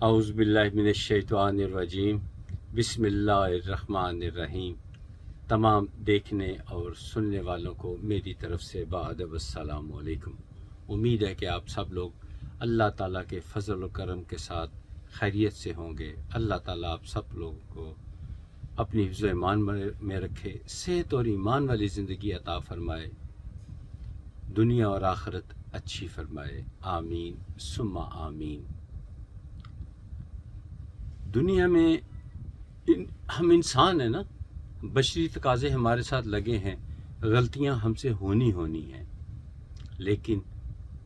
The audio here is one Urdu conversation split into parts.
اعوذ باللہ من الشیطان الرجیم، بسم اللہ الرحمن الرحیم۔ تمام دیکھنے اور سننے والوں کو میری طرف سے بادب السلام علیکم۔ امید ہے کہ آپ سب لوگ اللہ تعالیٰ کے فضل و کرم کے ساتھ خیریت سے ہوں گے۔ اللہ تعالیٰ آپ سب لوگوں کو اپنی حفظ و ایمان میں رکھے، صحت اور ایمان والی زندگی عطا فرمائے، دنیا اور آخرت اچھی فرمائے، آمین ثم آمین۔ دنیا میں ہم انسان ہیں نا، بشری تقاضے ہمارے ساتھ لگے ہیں، غلطیاں ہم سے ہونی ہیں، لیکن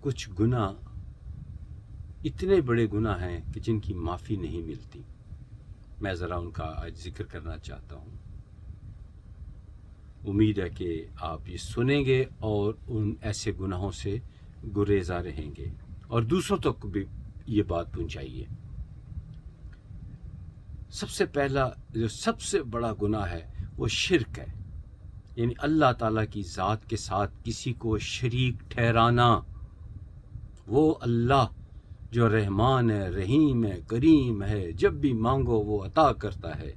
کچھ گناہ اتنے بڑے گناہ ہیں کہ جن کی معافی نہیں ملتی۔ میں ذرا ان کا آج ذکر کرنا چاہتا ہوں۔ امید ہے کہ آپ یہ سنیں گے اور ان ایسے گناہوں سے گریزاں رہیں گے اور دوسروں تک بھی یہ بات پہنچائیے۔ سب سے پہلا جو سب سے بڑا گناہ ہے وہ شرک ہے، یعنی اللہ تعالیٰ کی ذات کے ساتھ کسی کو شریک ٹھہرانا۔ وہ اللہ جو رحمان ہے، رحیم ہے، کریم ہے، جب بھی مانگو وہ عطا کرتا ہے،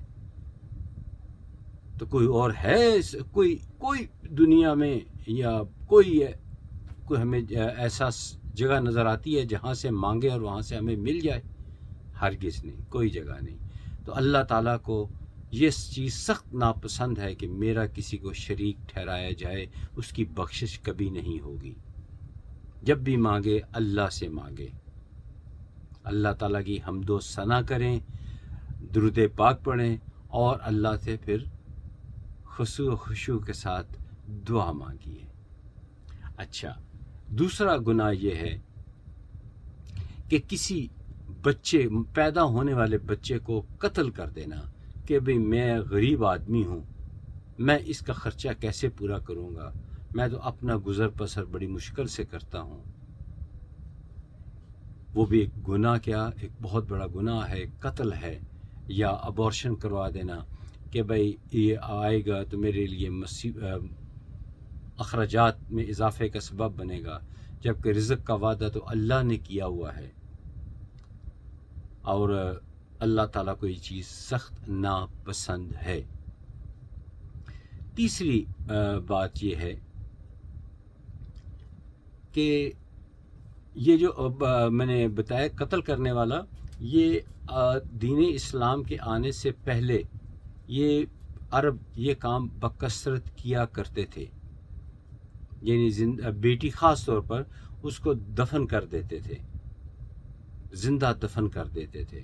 تو کوئی اور ہے؟ کوئی دنیا میں یا کوئی ہمیں ایسا جگہ نظر آتی ہے جہاں سے مانگے اور وہاں سے ہمیں مل جائے؟ ہرگز نہیں، کوئی جگہ نہیں۔ تو اللہ تعالیٰ کو یہ چیز سخت ناپسند ہے کہ میرا کسی کو شریک ٹھہرایا جائے، اس کی بخشش کبھی نہیں ہوگی۔ جب بھی مانگے اللہ سے مانگے، اللہ تعالیٰ کی حمد و ثنا کریں، درود پاک پڑھیں اور اللہ سے پھر خضوع و خشوع کے ساتھ دعا مانگیے۔ اچھا، دوسرا گناہ یہ ہے کہ کسی بچے، پیدا ہونے والے بچے کو قتل کر دینا کہ بھئی میں غریب آدمی ہوں، میں اس کا خرچہ کیسے پورا کروں گا، میں تو اپنا گزر بسر بڑی مشکل سے کرتا ہوں۔ وہ بھی ایک گناہ، کیا ایک بہت بڑا گناہ ہے، قتل ہے، یا ابورشن کروا دینا کہ بھئی یہ آئے گا تو میرے لیے اخراجات میں اضافے کا سبب بنے گا، جبکہ رزق کا وعدہ تو اللہ نے کیا ہوا ہے، اور اللہ تعالیٰ کو یہ چیز سخت ناپسند ہے۔ تیسری بات یہ ہے کہ یہ جو میں نے بتایا قتل کرنے والا، یہ دین اسلام کے آنے سے پہلے یہ عرب یہ کام بکثرت کیا کرتے تھے، یعنی بیٹی خاص طور پر اس کو دفن کر دیتے تھے، زندہ دفن کر دیتے تھے۔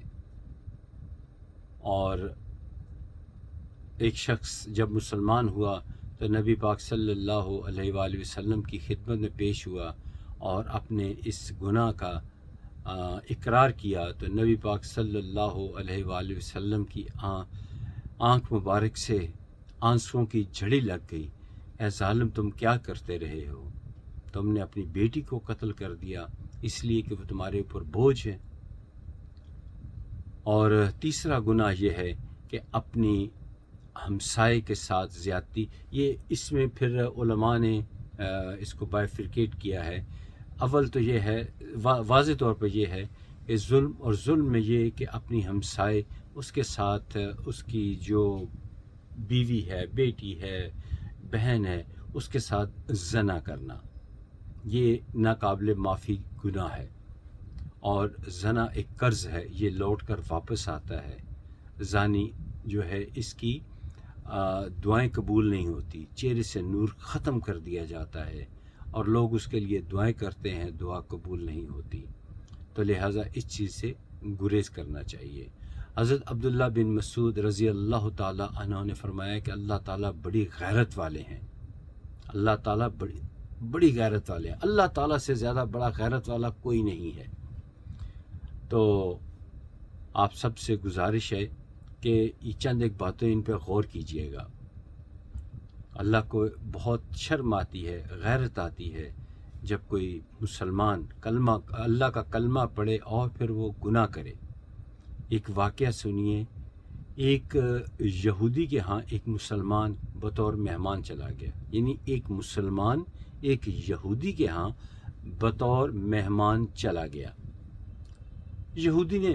اور ایک شخص جب مسلمان ہوا تو نبی پاک صلی اللہ علیہ وآلہ وسلم کی خدمت میں پیش ہوا اور اپنے اس گناہ کا اقرار کیا، تو نبی پاک صلی اللہ علیہ وآلہ وسلم کی آنکھ مبارک سے آنسوؤں کی جھڑی لگ گئی۔ اے ظالم، تم کیا کرتے رہے ہو؟ تم نے اپنی بیٹی کو قتل کر دیا اس لیے کہ وہ تمہارے اوپر بوجھ ہے۔ اور تیسرا گناہ یہ ہے کہ اپنی ہمسائے کے ساتھ زیادتی، یہ اس میں پھر علماء نے اس کو بائفرکیٹ کیا ہے۔ اول تو یہ ہے، واضح طور پر یہ ہے کہ ظلم میں یہ کہ اپنی ہمسائے، اس کے ساتھ اس کی جو بیوی ہے، بیٹی ہے، بہن ہے، اس کے ساتھ زنا کرنا، یہ ناقابل معافی گناہ ہے۔ اور زنا ایک قرض ہے، یہ لوٹ کر واپس آتا ہے۔ زانی جو ہے اس کی دعائیں قبول نہیں ہوتی، چہرے سے نور ختم کر دیا جاتا ہے اور لوگ اس کے لیے دعائیں کرتے ہیں، دعا قبول نہیں ہوتی۔ تو لہٰذا اس چیز سے گریز کرنا چاہیے۔ حضرت عبداللہ بن مسعود رضی اللہ تعالیٰ عنہ نے فرمایا کہ اللہ تعالیٰ بڑی غیرت والے ہیں، اللہ تعالیٰ بڑی غیرت والے ہیں، اللہ تعالیٰ سے زیادہ بڑا غیرت والا کوئی نہیں ہے۔ تو آپ سب سے گزارش ہے کہ یہ چند ایک باتیں ان پہ غور کیجئے گا۔ اللہ کو بہت شرم آتی ہے، غیرت آتی ہے جب کوئی مسلمان اللہ کا کلمہ پڑھے اور پھر وہ گناہ کرے۔ ایک واقعہ سنیے، ایک یہودی کے ہاں ایک مسلمان بطور مہمان چلا گیا، یعنی ایک مسلمان ایک یہودی کے ہاں بطور مہمان چلا گیا۔ یہودی نے